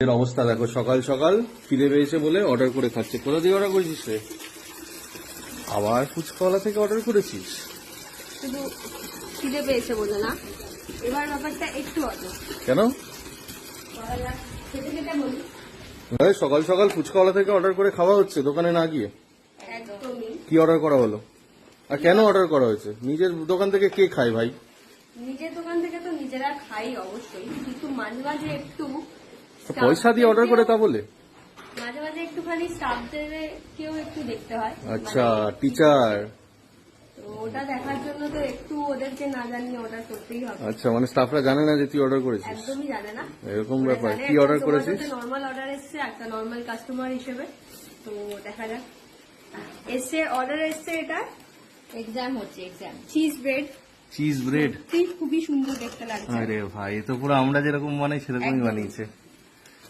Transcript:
এর অবস্থা দেখো, সকাল সকাল খিদে পেয়েছে বলে অর্ডার করে খাচ্ছে। কোথা দিয়ে অর্ডার করেছিস রে? আবার ফুচকাওয়ালা থেকে অর্ডার করেছিস? শুধু খিদে পেয়েছে বলে না, এবার ব্যাপারটা একটু অন্য। কেন? খেতে খেতে বলি সকাল সকাল ফুচকাওয়ালা থেকে অর্ডার করে খাওয়া হচ্ছে দোকানে না গিয়ে? একদমই। কি অর্ডার করা হলো আর কেন অর্ডার করা হয়েছে? নিজের দোকান থেকে কে খায় ভাই? নিজের দোকান থেকে তো নিজেরা খাই অবশ্যই, কিন্তু মাঝে মাঝে একটু পয়সা দিয়ে অর্ডার করে তা বলে? মাঝে মাঝে একটুখানি স্টাফদের কেউ একটু দেখতে হয়। আচ্ছা, মানে টিচার। তো ওটা দেখার জন্য তো একটু ওদেরকে না জানিয়ে অর্ডার করতেই হবে। আচ্ছা, মানে স্টাফরা জানে না যে তুই অর্ডার করেছিস? একদমই জানে না। এরকম ব্যাপার। কি অর্ডার করেছিস? নর্মাল অর্ডার এসছে একটা নর্মাল কাস্টমার হিসেবে। তো দেখা যাক। এসছে অর্ডার এসছে, এটা এক্সাম হচ্ছে, exam cheese bread. Cheese bread? খুবই সুন্দর দেখতে লাগছে। আরে ভাই, এ তো পুরো আমরা যেরকম বানাই সেরকমই একদম। বানিয়েছে।